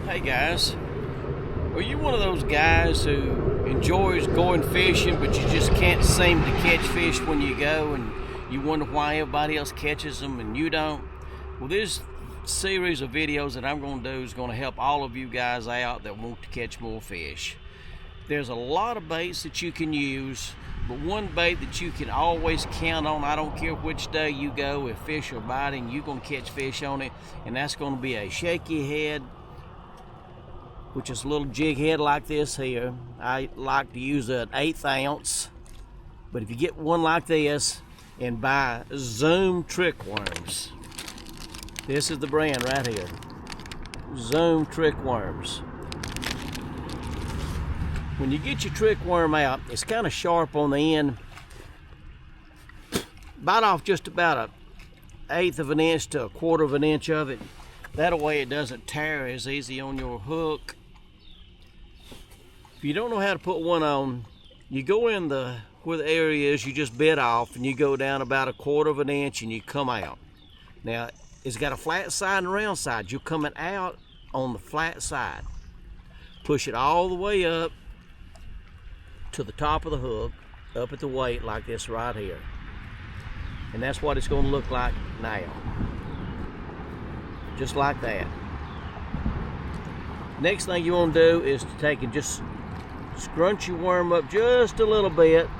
Hey guys, are you one of those guys who enjoys going fishing but you just can't seem to catch fish when you go and you wonder why everybody else catches them and you don't? Well, this series of videos that I'm going to do is going to help all of you guys out that want to catch more fish. There's a lot of baits that you can use, but one bait that you can always count on, I don't care which day you go, if fish are biting, you're going to catch fish on it, and that's going to be a shaky head, which is a little jig head like this here. I like to use an 1/8 ounce, but if you get one like this and buy Zoom Trick Worms, this is the brand right here, Zoom Trick Worms. When you get your trick worm out, it's kind of sharp on the end. Bite off just about 1/8 of an inch to 1/4 of an inch of it. That way it doesn't tear as easy on your hook. If you don't know how to put one on, you go in where the area is you just bit off, and you go down about 1/4 of an inch and you come out. Now, it's got a flat side and a round side. You're coming out on the flat side. Push it all the way up to the top of the hook, up at the weight like this right here. And that's what it's going to look like now. Just like that. Next thing you want to do is to take and just scrunch your worm up just a little bit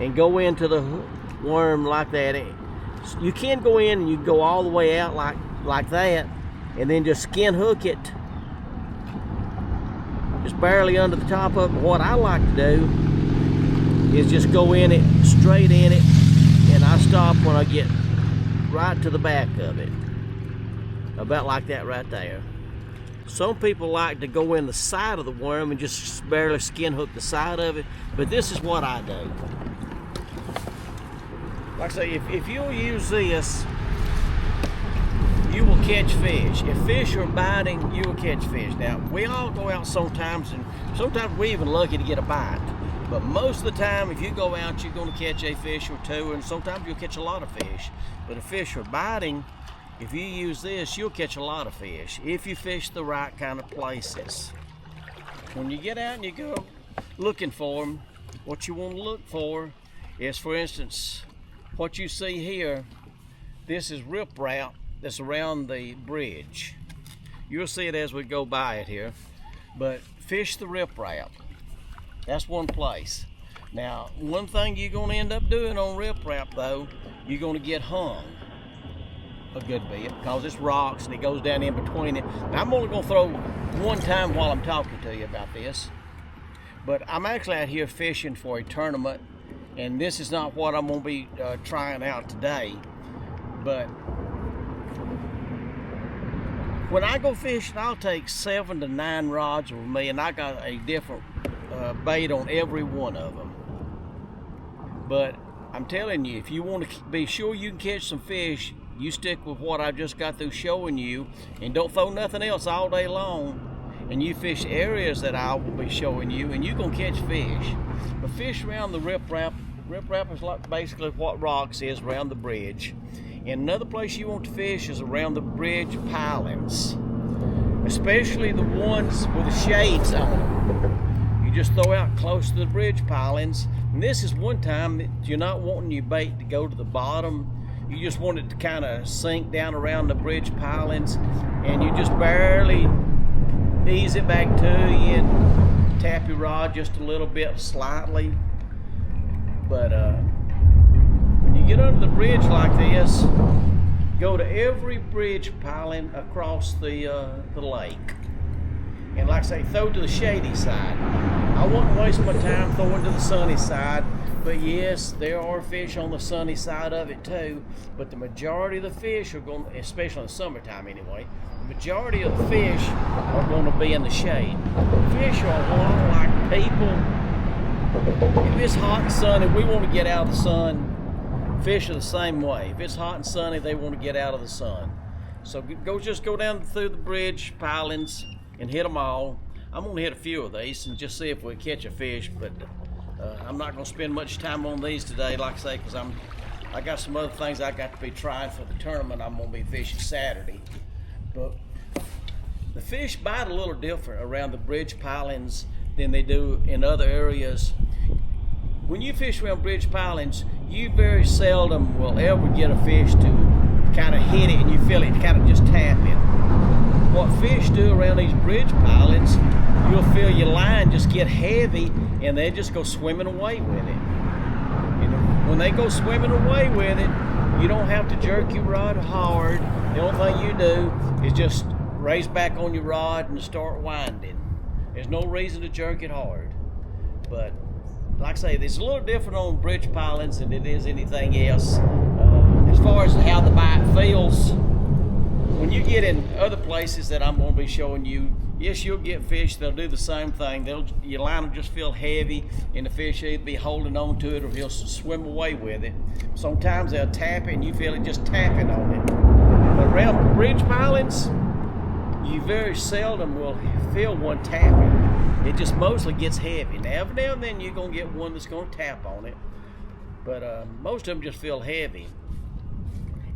and go into the worm like that. You can go in and you can go all the way out like that, and then just skin hook it just barely under the top of it. What I like to do is just go in it, straight in it, and I stop when I get right to the back of it. About like that right there. Some people like to go in the side of the worm and just barely skin hook the side of it, but this is what I do. Like I say, if you'll use this, you will catch fish. If fish are biting, you will catch fish. Now, we all go out sometimes, and sometimes we're even lucky to get a bite. But most of the time, if you go out, you're going to catch a fish or two, and sometimes you'll catch a lot of fish. But if fish are biting, if you use this, you'll catch a lot of fish if you fish the right kind of places. When you get out and you go looking for them, what you want to look for is, for instance, what you see here. This is riprap that's around the bridge. You'll see it as we go by it here, but fish the riprap. That's one place. Now, one thing you're going to end up doing on riprap though, you're going to get hung a good bit because it's rocks and it goes down in between it. Now, I'm only going to throw one time while I'm talking to you about this, but I'm actually out here fishing for a tournament, and this is not what I'm going to be trying out today. But when I go fishing, I'll take 7 to 9 rods with me, and I got a different bait on every one of them. But I'm telling you, if you want to be sure you can catch some fish, you stick with what I just got through showing you, and don't throw nothing else all day long, and you fish areas that I will be showing you, and you're going to catch fish. But fish around the riprap. Riprap is like basically what rocks is around the bridge. And another place you want to fish is around the bridge pilings, especially the ones with the shades on them. You just throw out close to the bridge pilings, and this is one time that you're not wanting your bait to go to the bottom. You just want it to kind of sink down around the bridge pilings, and you just barely ease it back to you and tap your rod just a little bit slightly. But when you get under the bridge like this, go to every bridge piling across the lake. And like I say, throw to the shady side. I wouldn't waste my time throwing to the sunny side, but yes, there are fish on the sunny side of it too. But the majority of the fish are going, especially in the summertime anyway, the majority of the fish are going to be in the shade. Fish are a lot like people. If it's hot and sunny, we want to get out of the sun. Fish are the same way. If it's hot and sunny, they want to get out of the sun. So just go down through the bridge pilings and hit them all. I'm going to hit a few of these and just see if we catch a fish, but I'm not going to spend much time on these today, like I say, because I got some other things I got to be trying for the tournament I'm going to be fishing Saturday. But The fish bite a little different around the bridge pilings than they do in other areas. When you fish around bridge pilings, you very seldom will ever get a fish to kind of hit it and you feel it kind of just tap it. What fish do around these bridge pilings, you'll feel your line just get heavy and they just go swimming away with it. And when they go swimming away with it, you don't have to jerk your rod hard. The only thing you do is just raise back on your rod and start winding. There's no reason to jerk it hard. But like I say, it's a little different on bridge pilings than it is anything else. As far as how the bite feels, when you get in other places that I'm going to be showing you, yes, you'll get fish that'll do the same thing. Your line will just feel heavy and the fish will either be holding on to it or he'll swim away with it. Sometimes they'll tap it and you feel it just tapping on it. But around bridge pilings, you very seldom will feel one tapping. It just mostly gets heavy. Now, every now and then you're going to get one that's going to tap on it, but most of them just feel heavy.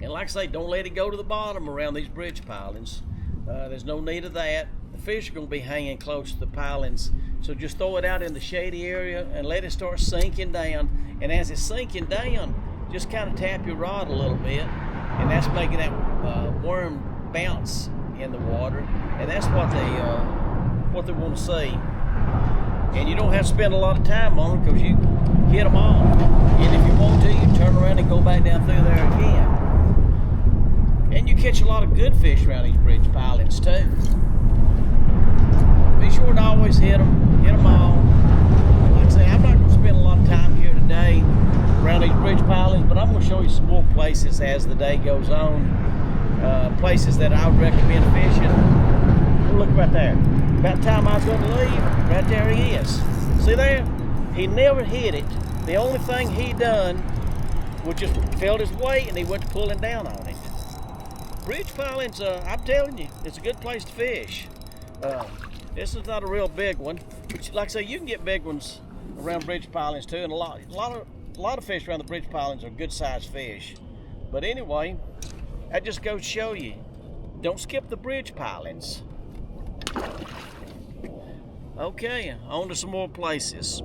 And like I say, don't let it go to the bottom around these bridge pilings. There's no need of that. The fish are going to be hanging close to the pilings, so just throw it out in the shady area and let it start sinking down. And as it's sinking down, just kind of tap your rod a little bit, and that's making that worm bounce in the water, and that's what they want to see. And you don't have to spend a lot of time on them because you hit them all. And if you want to, you turn around and go back down through there again. And you catch a lot of good fish around these bridge pilings too. Be sure to always hit them all. Like I say, I'm not going to spend a lot of time here today around these bridge pilings, but I'm going to show you some more places as the day goes on. Places that I would recommend fishing. Look right there. About the time I was going to leave, right there he is. See there? He never hit it. The only thing he done was just felt his weight and he went to pulling down on it. Bridge pilings, I'm telling you, it's a good place to fish. This is not a real big one, but like I say, you can get big ones around bridge pilings too, and a lot of fish around the bridge pilings are good sized fish. But anyway, that just goes to show you, don't skip the bridge pilings. Okay, on to some more places.